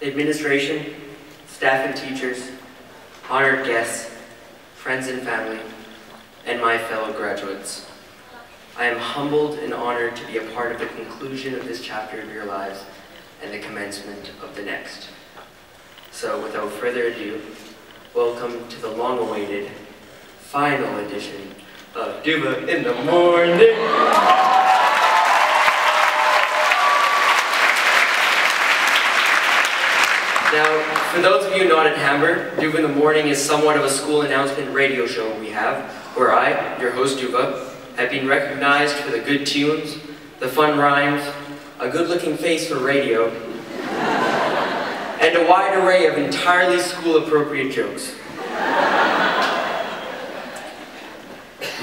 administration, staff and teachers, honored guests, friends and family, and my fellow graduates. I am humbled and honored to be a part of the conclusion of this chapter of your lives and the commencement of the next. So without further ado, welcome to the long-awaited final edition of Duva in the Morning. Now, for those of you not at Hamber, Duva in the Morning is somewhat of a school announcement radio show we have, where I, your host Duva, have been recognized for the good tunes, the fun rhymes, a good-looking face for radio, and a wide array of entirely school-appropriate jokes.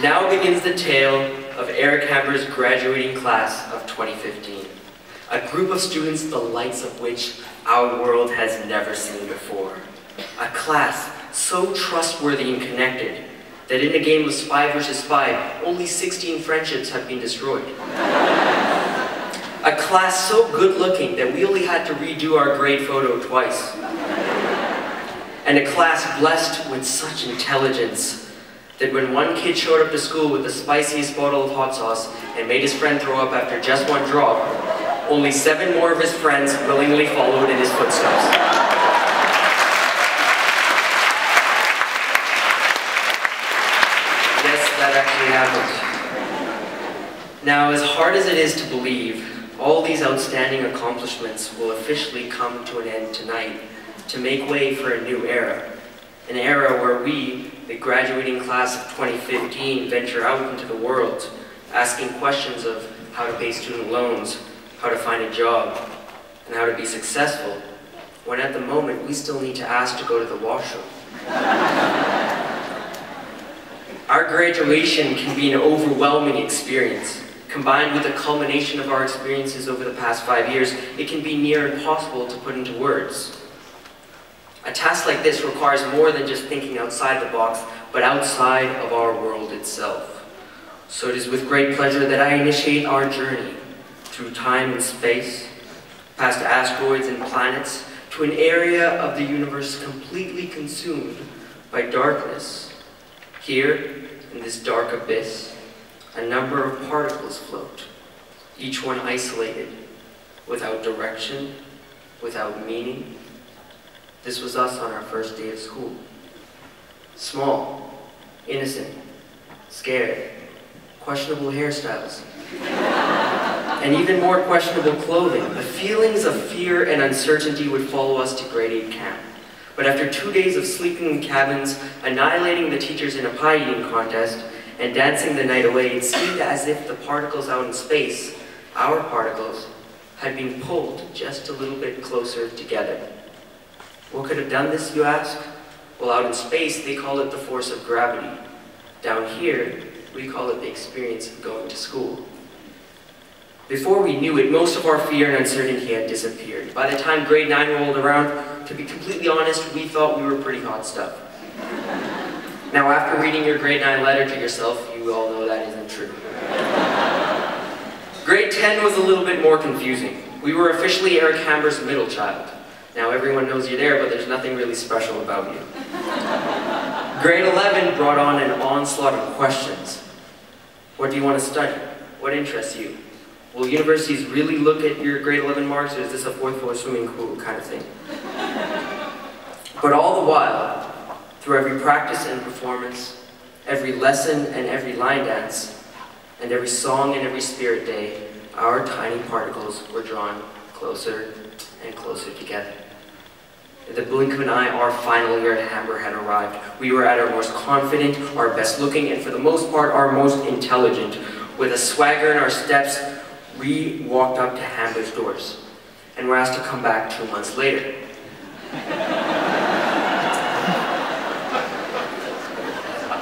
Now begins the tale of Eric Hamber's graduating class of 2015, a group of students the likes of which our world has never seen before. A class so trustworthy and connected that in a game of spy versus spy, only 16 friendships have been destroyed. A class so good-looking that we only had to redo our grade photo twice. And a class blessed with such intelligence that when one kid showed up to school with the spiciest bottle of hot sauce and made his friend throw up after just one drop, only 7 more of his friends willingly followed in his footsteps. Yes, that actually happened. Now, as hard as it is to believe, all these outstanding accomplishments will officially come to an end tonight to make way for a new era. An era where we, the graduating class of 2015, venture out into the world, asking questions of how to pay student loans, how to find a job, and how to be successful, when at the moment we still need to ask to go to the washroom. Our graduation can be an overwhelming experience. Combined with the culmination of our experiences over the past 5 years, it can be near impossible to put into words. A task like this requires more than just thinking outside the box, but outside of our world itself. So it is with great pleasure that I initiate our journey through time and space, past asteroids and planets, to an area of the universe completely consumed by darkness. Here, in this dark abyss, a number of particles float, each one isolated, without direction, without meaning. This was us on our first day of school. Small, innocent, scared, questionable hairstyles, and even more questionable clothing. The feelings of fear and uncertainty would follow us to grade 8 camp. But after 2 days of sleeping in cabins, annihilating the teachers in a pie eating contest, and dancing the night away, it seemed as if the particles out in space, our particles, had been pulled just a little bit closer together. What could have done this, you ask? Well, out in space, they call it the force of gravity. Down here, we call it the experience of going to school. Before we knew it, most of our fear and uncertainty had disappeared. By the time grade 9 rolled around, to be completely honest, we thought we were pretty hot stuff. Now, after reading your grade 9 letter to yourself, you all know that isn't true. Grade 10 was a little bit more confusing. We were officially Eric Hamber's middle child. Now, everyone knows you're there, but there's nothing really special about you. Grade 11 brought on an onslaught of questions. What do you want to study? What interests you? Will universities really look at your grade 11 marks, or is this a 4th floor swimming pool kind of thing? But all the while, through every practice and performance, every lesson and every line dance, and every song and every spirit day, our tiny particles were drawn closer and closer together. In the blink of an eye, our final year at Hamber had arrived. We were at our most confident, our best looking, and for the most part, our most intelligent. With a swagger in our steps, we walked up to Hamber's doors, and were asked to come back 2 months later.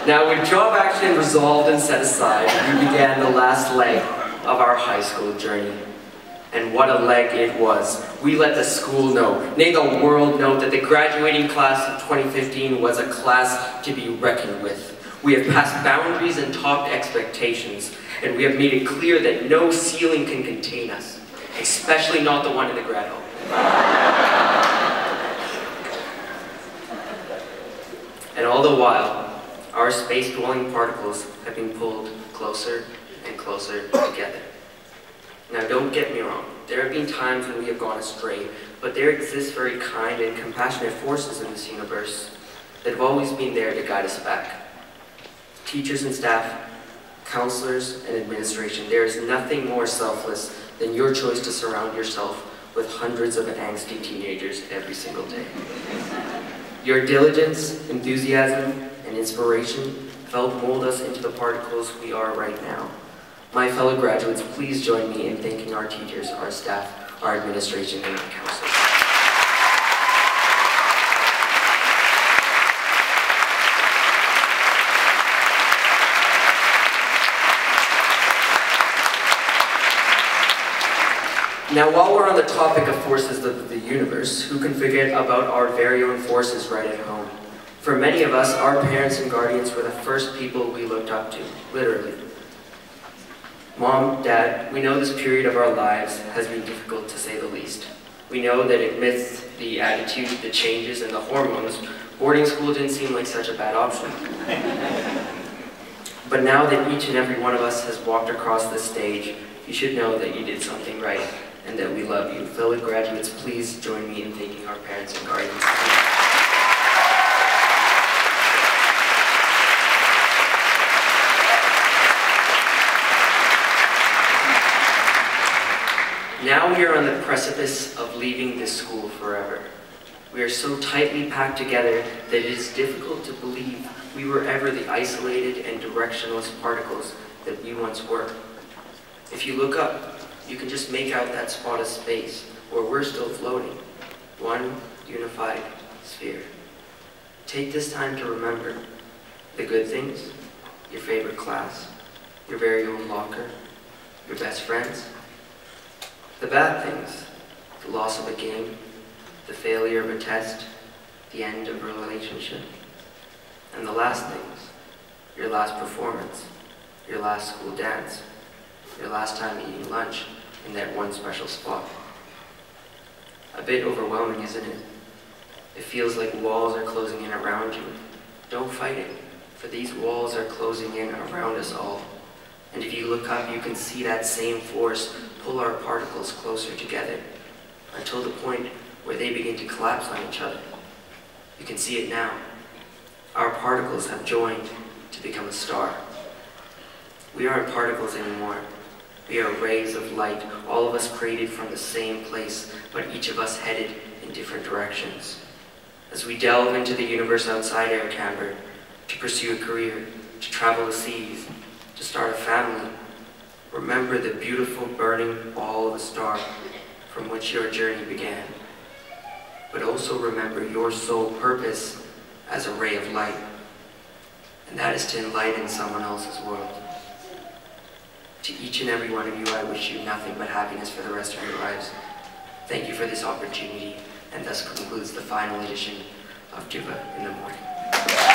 Now, with job action resolved and set aside, we began the last leg of our high school journey. And what a leg it was. We let the school know, nay the world know, that the graduating class of 2015 was a class to be reckoned with. We have passed boundaries and topped expectations, and we have made it clear that no ceiling can contain us, especially not the one in the grad hall. the while, our space-dwelling particles have been pulled closer and closer together. Now don't get me wrong, there have been times when we have gone astray, but there exist very kind and compassionate forces in this universe that have always been there to guide us back. Teachers and staff, counselors and administration, there is nothing more selfless than your choice to surround yourself with hundreds of angsty teenagers every single day. Your diligence, enthusiasm, and inspiration help mold us into the particles we are right now. My fellow graduates, please join me in thanking our teachers, our staff, our administration, and our counselors. Now, while we're on the topic of forces of the universe, who can forget about our very own forces right at home? For many of us, our parents and guardians were the first people we looked up to, literally. Mom, Dad, we know this period of our lives has been difficult to say the least. We know that amidst the attitude, the changes, and the hormones, boarding school didn't seem like such a bad option. But now that each and every one of us has walked across this stage, you should know that you did something right and that we love you. Fellow graduates, please join me in thanking our parents and guardians. Now we are on the precipice of leaving this school forever. We are so tightly packed together that it is difficult to believe we were ever the isolated and directionless particles that we once were. If you look up, you can just make out that spot of space where we're still floating, one unified sphere. Take this time to remember the good things, your favorite class, your very own locker, your best friends, the bad things, the loss of a game, the failure of a test, the end of a relationship, and the last things, your last performance, your last school dance, your last time eating lunch in that one special spot. A bit overwhelming, isn't it? It feels like walls are closing in around you. Don't fight it, for these walls are closing in around us all. And if you look up, you can see that same force pull our particles closer together until the point where they begin to collapse on each other. You can see it now. Our particles have joined to become a star. We aren't particles anymore. We are rays of light, all of us created from the same place, but each of us headed in different directions. As we delve into the universe outside our Hamber, to pursue a career, to travel the seas, to start a family, remember the beautiful burning ball of a star from which your journey began. But also remember your sole purpose as a ray of light, and that is to enlighten someone else's world. To each and every one of you, I wish you nothing but happiness for the rest of your lives. Thank you for this opportunity, and thus concludes the final edition of Duva in the Morning.